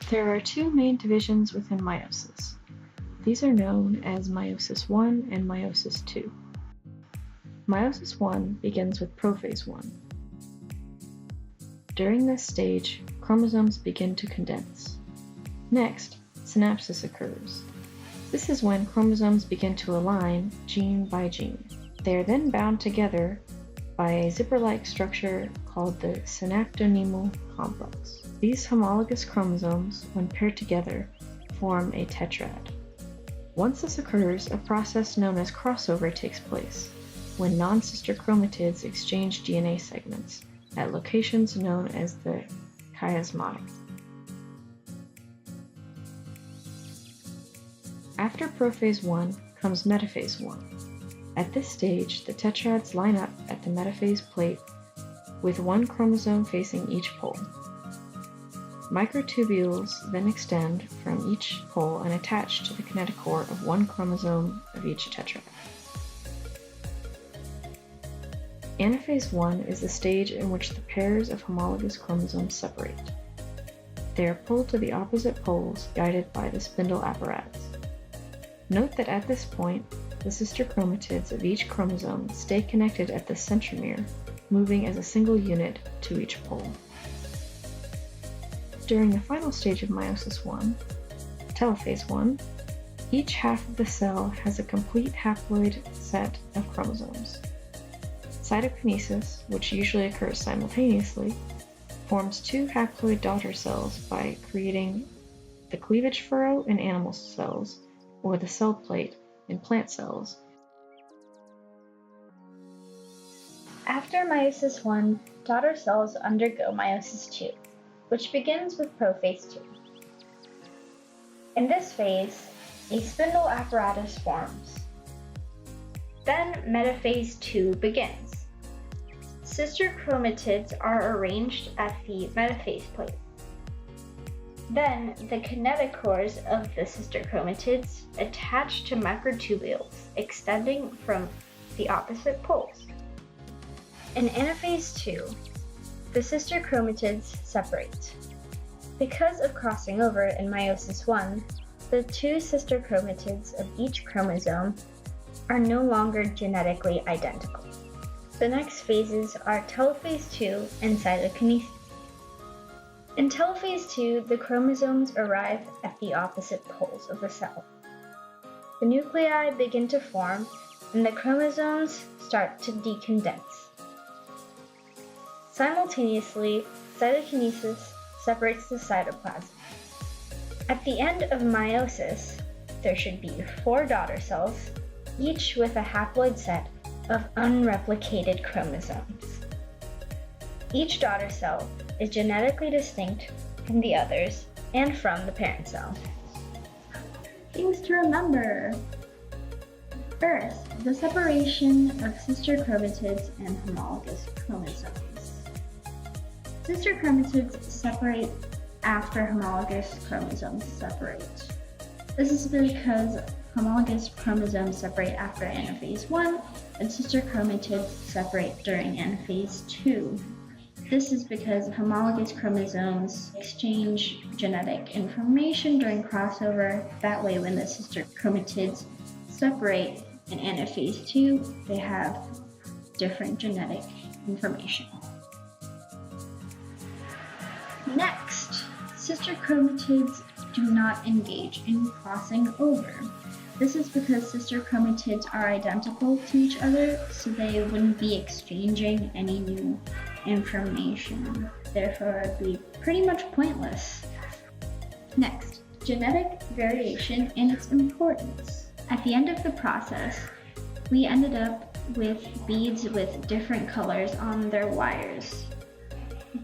There are two main divisions within meiosis. These are known as meiosis I and meiosis II. Meiosis I begins with prophase I. During this stage, chromosomes begin to condense. Next, synapsis occurs. This is when chromosomes begin to align gene by gene. They are then bound together by a zipper-like structure called the synaptonemal complex. These homologous chromosomes, when paired together, form a tetrad. Once this occurs, a process known as crossover takes place, when non-sister chromatids exchange DNA segments at locations known as the chiasmatic. After prophase I comes metaphase I. At this stage, the tetrads line up at the metaphase plate with one chromosome facing each pole. Microtubules then extend from each pole and attach to the kinetochore of one chromosome of each tetrad. Anaphase I is the stage in which the pairs of homologous chromosomes separate. They are pulled to the opposite poles guided by the spindle apparatus. Note that at this point, the sister chromatids of each chromosome stay connected at the centromere, moving as a single unit to each pole. During the final stage of meiosis I, telophase I, each half of the cell has a complete haploid set of chromosomes. Cytokinesis, which usually occurs simultaneously, forms two haploid daughter cells by creating the cleavage furrow in animal cells or the cell plate in plant cells. After meiosis I, daughter cells undergo meiosis II, which begins with prophase II. In this phase, a spindle apparatus forms. Then metaphase II begins. Sister chromatids are arranged at the metaphase plate. Then the kinetochores of the sister chromatids attach to microtubules extending from the opposite poles. In anaphase II, the sister chromatids separate. Because of crossing over in meiosis I, the two sister chromatids of each chromosome are no longer genetically identical. The next phases are telophase II and cytokinesis. In telophase II, the chromosomes arrive at the opposite poles of the cell. The nuclei begin to form, and the chromosomes start to decondense. Simultaneously, cytokinesis separates the cytoplasm. At the end of meiosis, there should be 4 daughter cells, each with a haploid set of unreplicated chromosomes. Each daughter cell is genetically distinct from the others and from the parent cell. Things to remember. First, the separation of sister chromatids and homologous chromosomes. Sister chromatids separate after homologous chromosomes separate. This is because homologous chromosomes separate after anaphase I, and sister chromatids separate during anaphase II. This is because homologous chromosomes exchange genetic information during crossover. That way, when the sister chromatids separate in anaphase II, they have different genetic information. Next, sister chromatids do not engage in crossing over. This is because sister chromatids are identical to each other, so they wouldn't be exchanging any new information. Therefore, it would be pretty much pointless. Next, genetic variation and its importance. At the end of the process, we ended up with beads with different colors on their wires.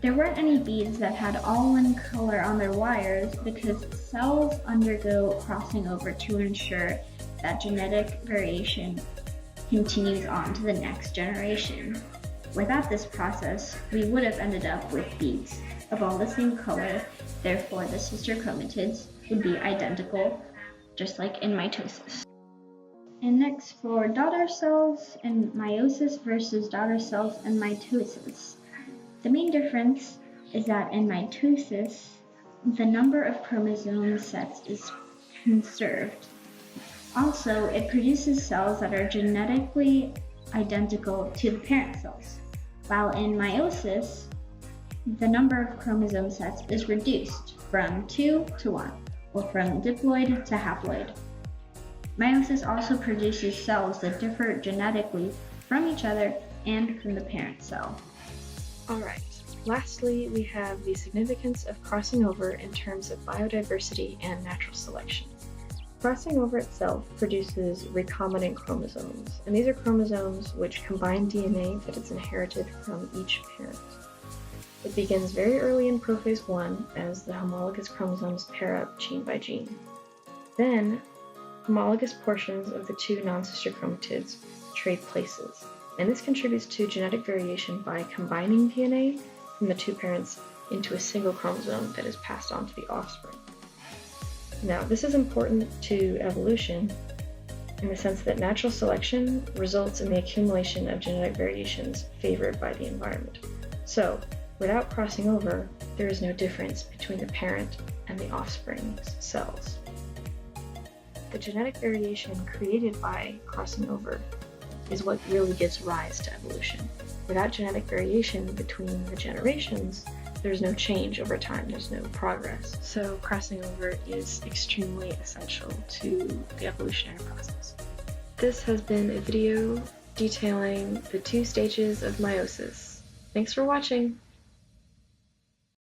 There weren't any beads that had all one color on their wires because cells undergo crossing over to ensure that genetic variation continues on to the next generation. Without this process, we would have ended up with beads of all the same color, therefore the sister chromatids would be identical, just like in mitosis. And next, for daughter cells in meiosis versus daughter cells in mitosis. The main difference is that in mitosis, the number of chromosome sets is conserved. Also, it produces cells that are genetically identical to the parent cells, while in meiosis, the number of chromosome sets is reduced from 2 to 1, or from diploid to haploid. Meiosis also produces cells that differ genetically from each other and from the parent cell. Alright, lastly we have the significance of crossing over in terms of biodiversity and natural selection. Crossing over itself produces recombinant chromosomes, and these are chromosomes which combine DNA that is inherited from each parent. It begins very early in prophase 1 as the homologous chromosomes pair up gene by gene. Then, homologous portions of the two non-sister chromatids trade places, and this contributes to genetic variation by combining DNA from the two parents into a single chromosome that is passed on to the offspring. Now, this is important to evolution in the sense that natural selection results in the accumulation of genetic variations favored by the environment. So, without crossing over, there is no difference between the parent and the offspring's cells. The genetic variation created by crossing over is what really gives rise to evolution. Without genetic variation between the generations, there's no change over time, there's no progress. So crossing over is extremely essential to the evolutionary process. This has been a video detailing the 2 stages of meiosis. Thanks for watching!